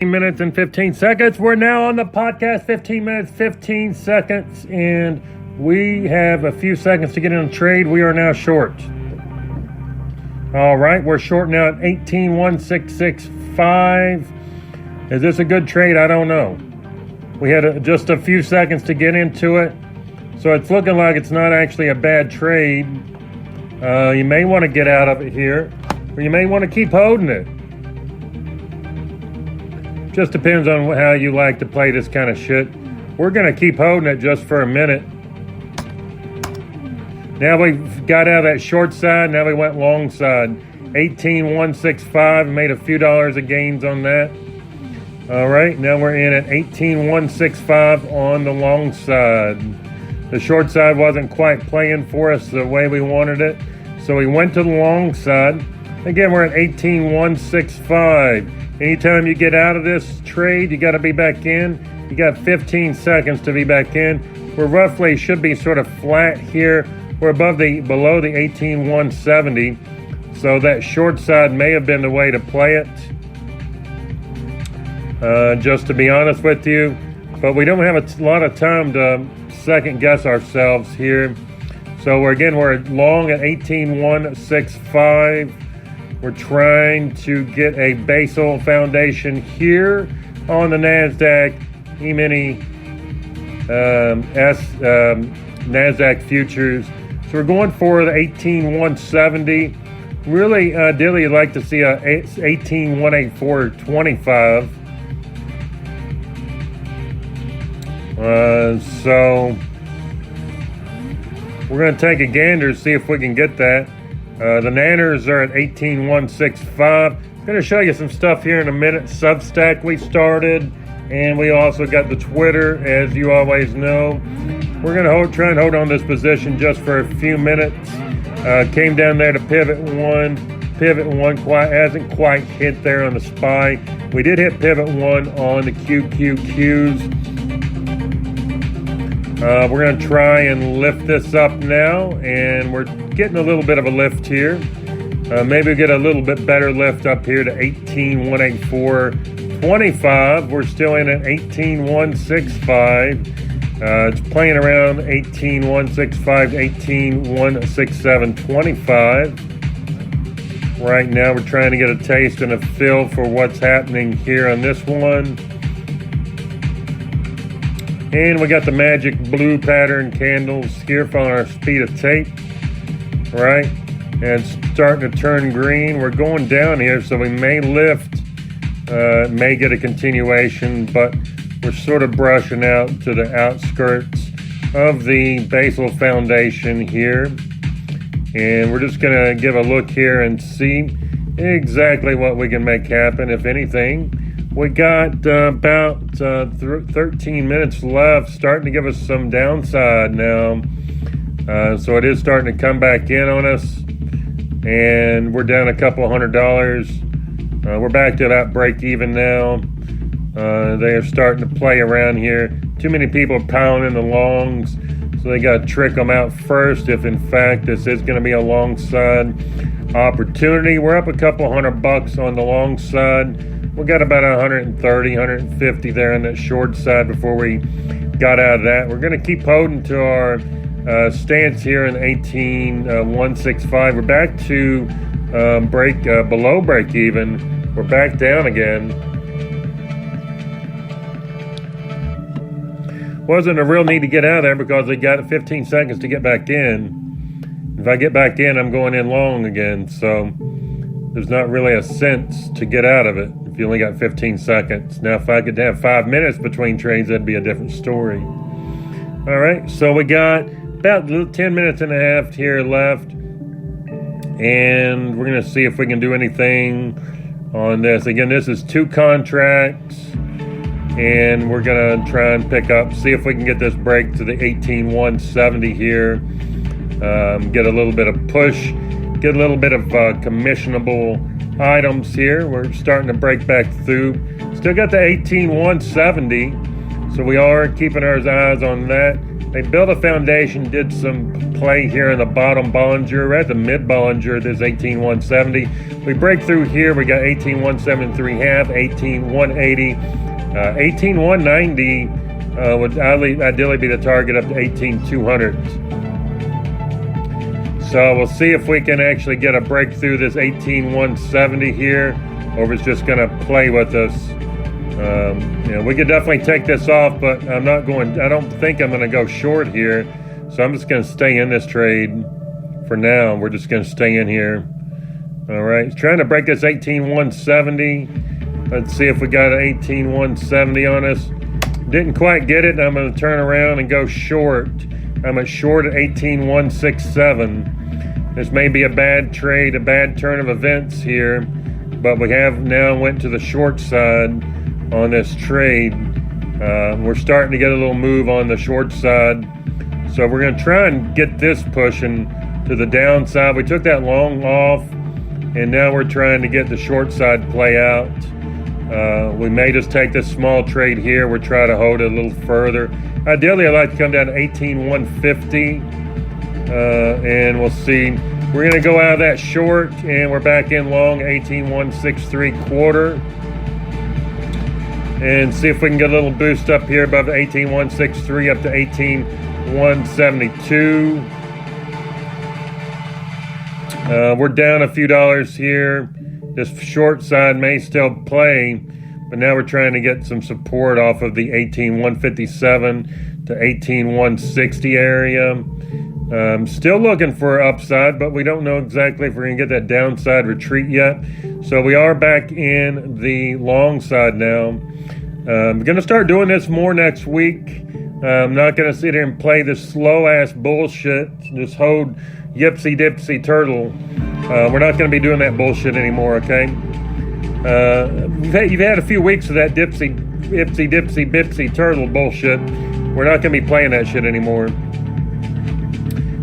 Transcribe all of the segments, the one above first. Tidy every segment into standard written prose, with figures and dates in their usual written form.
Minutes and 15 seconds. We're now on the podcast, 15 minutes, 15 seconds, and we have a few seconds to get in a trade. We are now short. All right, we're short now at 18,166.5. Is this a good trade? I don't know. We had just a few seconds to get into it, so it's looking like it's not actually a bad trade. You may want to get out of it here, or you may want to keep holding it. Just depends on how you like to play this kind of shit. We're going to keep holding it just for a minute. Now we've got out of that short side. Now we went long side. 18,165. Made a few dollars of gains on that. All right. Now we're in at 18,165 on the long side. The short side wasn't quite playing for us the way we wanted it. So we went to the long side. Again, we're at 18,165. Anytime you get out of this trade, you got to be back in. You got 15 seconds to be back in. We're roughly should be sort of flat here. We're below the 18,170. So that short side may have been the way to play it. Just to be honest with you, but we don't have a lot of time to second guess ourselves here. So we're long at 18,165. We're trying to get a basal foundation here on the Nasdaq E-mini Nasdaq futures. So we're going for the 18,170. Really, ideally, you'd like to see a 18,184.25. So we're going to take a gander, see if we can get that. The Nanners are at 18,165. I'm going to show you some stuff here in a minute. Substack we started, and we also got the Twitter, as you always know. We're going to try and hold on this position just for a few minutes. Came down there to pivot one. Pivot one hasn't quite hit there on the SPY. We did hit pivot one on the QQQs. We're going to try and lift this up now, and we're getting a little bit of a lift here. Maybe get a little bit better lift up here to 18,184.25. We're still in at 18,165. It's playing around 18,165 to 18,167.25. Right now we're trying to get a taste and a feel for what's happening here on this one. And we got the magic blue pattern candles here on our speed of tape, right? And it's starting to turn green. We're going down here, so we may lift, may get a continuation, but we're sort of brushing out to the outskirts of the basal foundation here. And we're just going to give a look here and see exactly what we can make happen, if anything. We got about 13 minutes left, starting to give us some downside now. So it is starting to come back in on us. And we're down a couple $100. We're back to about break even now. They are starting to play around here. Too many people are piling in the longs. So they got to trick them out first if in fact this is going to be a long side opportunity. We're up a couple $100 on the long side. We got about 130, 150 there on that short side before we got out of that. We're going to keep holding to our stance here in 18,165. We're back to below break even. We're back down again. Wasn't a real need to get out of there because they got 15 seconds to get back in. If I get back in, I'm going in long again. So there's not really a sense to get out of it if you only got 15 seconds. Now, if I could have 5 minutes between trades, that'd be a different story. All right, so we got about 10 minutes and a half here left. And we're going to see if we can do anything on this. Again, this is 2 contracts. And we're going to try and see if we can get this break to the 18,170 here. Get a little bit of push. Get a little bit of commissionable items here. We're starting to break back through. Still got the 18,170. So we are keeping our eyes on that. They built a foundation, did some play here in the bottom Bollinger. We're at the mid Bollinger, this 18170. We break through here, we got 18173 half, 18180, 18190 would ideally be the target up to 18200. So we'll see if we can actually get a breakthrough this 18170 here, or if it's just going to play with us. We could definitely take this off, but I don't think I'm going to go short here. So I'm just going to stay in this trade for now. We're just going to stay in here. All right, it's trying to break this 18170. Let's see if we got an 18170 on us. Didn't quite get it. I'm going to turn around and go short. I'm at short at 18167. This may be a bad trade, a bad turn of events here, but we have now went to the short side on this trade. We're starting to get a little move on the short side. So we're going to try and get this pushing to the downside. We took that long off, and now we're trying to get the short side play out. We may just take this small trade here. We're trying to hold it a little further. Ideally, I'd like to come down to 18150, and we'll see. We're going to go out of that short, and we're back in long 18163 quarter, and see if we can get a little boost up here above the 18163 up to 18172. We're down a few dollars here. This short side may still play, but now we're trying to get some support off of the 18157 to 18160 area. Still looking for upside, but we don't know exactly if we're going to get that downside retreat yet. So we are back in the long side now. We're going to start doing this more next week. I'm not going to sit here and play this slow-ass bullshit, this whole yipsy-dipsy turtle. We're not going to be doing that bullshit anymore, okay? You've had a few weeks of that ipsy-dipsy-bipsy turtle bullshit. We're not going to be playing that shit anymore.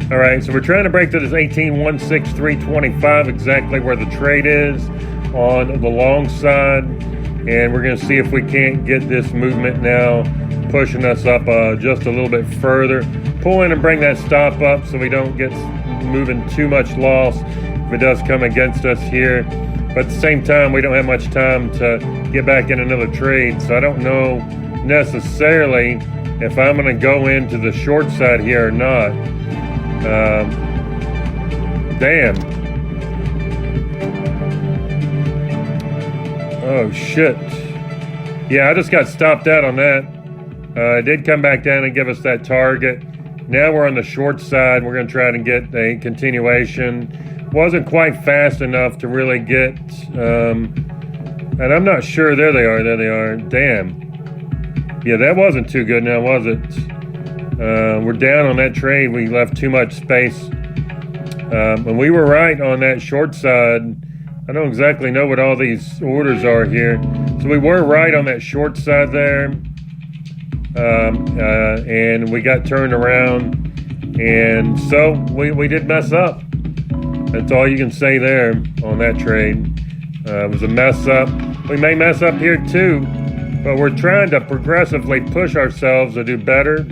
All right, so we're trying to break to this 1816325, exactly where the trade is on the long side. And we're going to see if we can't get this movement now, pushing us up just a little bit further. Pull in and bring that stop up so we don't get moving too much loss if it does come against us here. But at the same time, we don't have much time to get back in another trade. So I don't know necessarily if I'm going to go into the short side here or not. Damn. Oh, shit. Yeah, I just got stopped out on that. It did come back down and give us that target. Now we're on the short side. We're going to try to get a continuation. Wasn't quite fast enough to really get, and I'm not sure. There they are. Damn. Yeah, that wasn't too good now, was it? We're down on that trade. We left too much space. And we were right on that short side. I don't exactly know what all these orders are here. So we were right on that short side there. And we got turned around. And so we did mess up. That's all you can say there on that trade. It was a mess up. We may mess up here too, but we're trying to progressively push ourselves to do better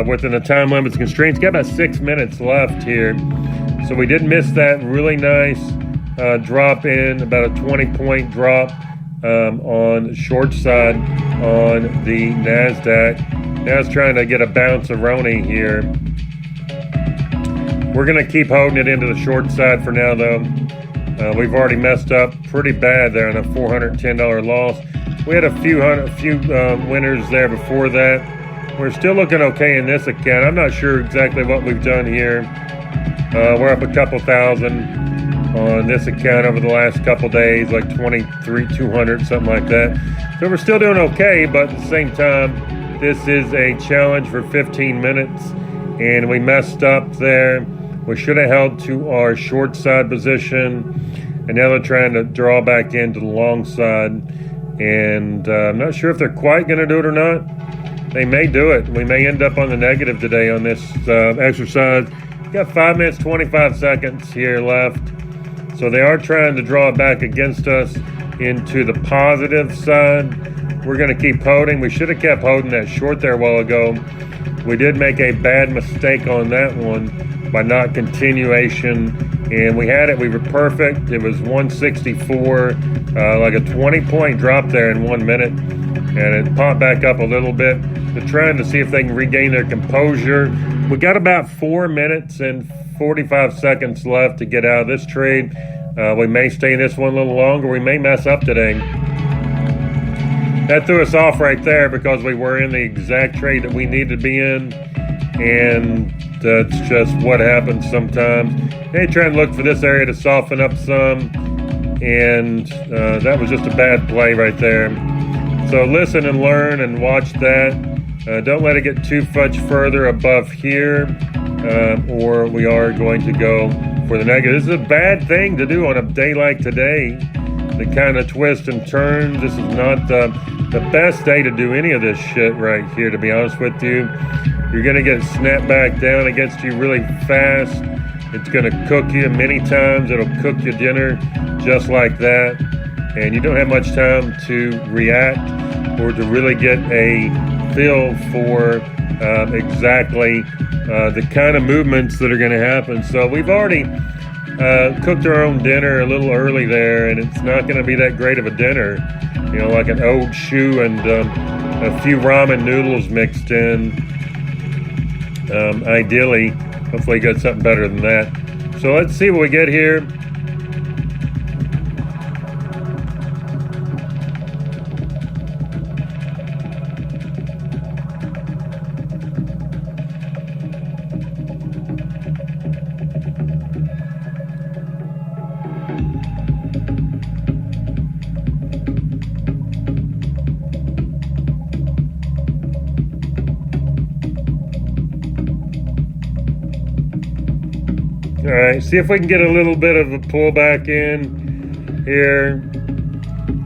within the time limits and constraints. Got about 6 minutes left here. So we did miss that really nice drop in, about a 20-point drop on the short side on the NASDAQ. Now it's trying to get a bounce-a-roni here. We're going to keep holding it into the short side for now, though. We've already messed up pretty bad there on a $410 loss. We had a few winners there before that. We're still looking okay in this account. I'm not sure exactly what we've done here. We're up a couple thousand on this account over the last couple days, like 200, something like that. So we're still doing okay, but at the same time, this is a challenge for 15 minutes, and we messed up there. We should have held to our short side position, and now they're trying to draw back into the long side. And I'm not sure if they're quite going to do it or not. They may do it. We may end up on the negative today on this exercise. Got 5 minutes, 25 seconds here left. So they are trying to draw it back against us into the positive side. We're going to keep holding. We should have kept holding that short there a while ago. We did make a bad mistake on that one by not continuation, and we had it. We were perfect. It was 164, like a 20-point drop there in 1 minute, and it popped back up a little bit. They're trying to see if they can regain their composure. We got about 4 minutes and 45 seconds left to get out of this trade. We may stay in this one a little longer. We may mess up today. That threw us off right there because we were in the exact trade that we needed to be in, and that's just what happens sometimes. They try and look for this area to soften up some, and that was just a bad play right there. So listen and learn and watch that. Don't let it get too much further above here, or we are going to go for the negative. This is a bad thing to do on a day like today, the kind of twist and turns. This is not the best day to do any of this shit right here, to be honest with you. You're going to get snapped back down against you really fast. It's going to cook you many times. It'll cook your dinner just like that. And you don't have much time to react or to really get a feel for exactly the kind of movements that are going to happen. So we've already cooked our own dinner a little early there, and it's not going to be that great of a dinner. You know, like an old shoe and a few ramen noodles mixed in. Ideally, hopefully you got something better than that. So let's see what we get here. All right, see if we can get a little bit of a pullback in here.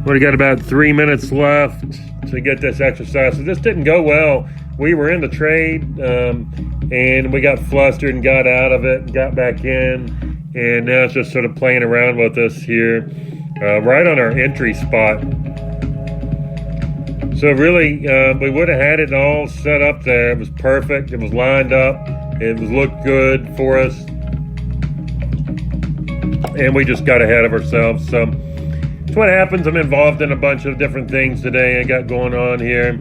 We got about 3 minutes left to get this exercise. So this didn't go well. We were in the trade, and we got flustered and got out of it and got back in. And now it's just sort of playing around with us here, right on our entry spot. So really, we would have had it all set up there. It was perfect. It was lined up. It was looked good for us. And we just got ahead of ourselves. So that's what happens. I'm involved in a bunch of different things today I got going on here.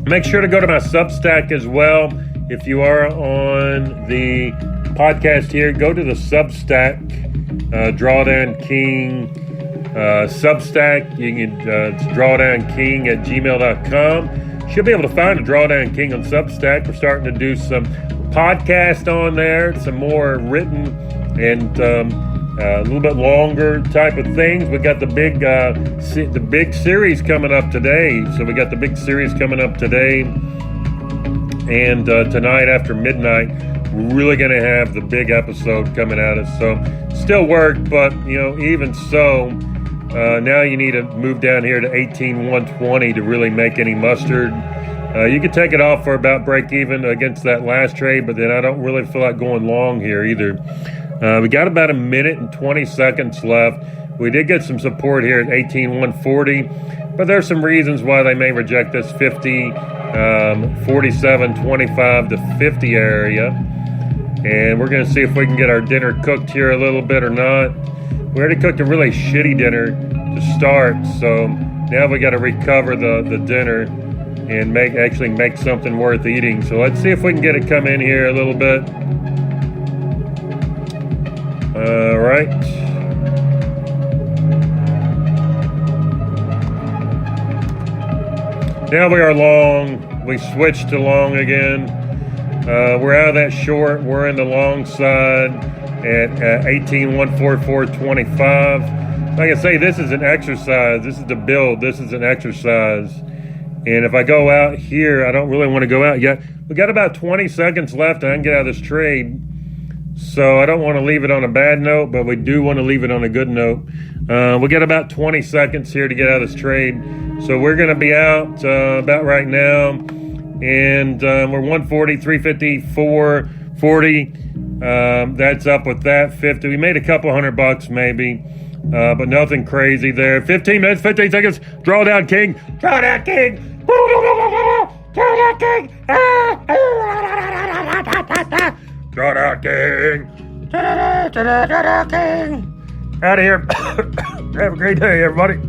Make sure to go to my Substack as well. If you are on the podcast here, go to the Substack, Drawdown King Substack. You can it's drawdownking@gmail.com. Should be able to find a Drawdown King on Substack. We're starting to do some podcast on there, some more written and a little bit longer type of things. We got the big series coming up today. So we got the big series coming up today, and tonight after midnight, we're really going to have the big episode coming at us. So still work, but even so, now you need to move down here to 18,120 to really make any mustard. You could take it off for about break even against that last trade, but then I don't really feel like going long here either. We got about 1 minute and 20 seconds left. We did get some support here at 18,140, but there's some reasons why they may reject this 50, 47, 25 to 50 area. And we're going to see if we can get our dinner cooked here a little bit or not. We already cooked a really shitty dinner to start, so now we got to recover the dinner and actually make something worth eating. So let's see if we can get it come in here a little bit. All right. Now we are long. We switched to long again. We're out of that short. We're in the long side at 18,144.25. Like I say, this is an exercise. This is the build. This is an exercise. And if I go out here, I don't really want to go out yet. We got about 20 seconds left and I can get out of this trade. So I don't want to leave it on a bad note, but we do want to leave it on a good note. We got about 20 seconds here to get out of this trade. So we're going to be out about right now. And we're 140, 350, 440. That's up with that 50. We made a couple $100 maybe, but nothing crazy there. 15 minutes, 15 seconds. Drawdown King. Drawdown King. Ta-da, King! Ta-da, King! Ta-da, King! Out of here. Have a great day, everybody.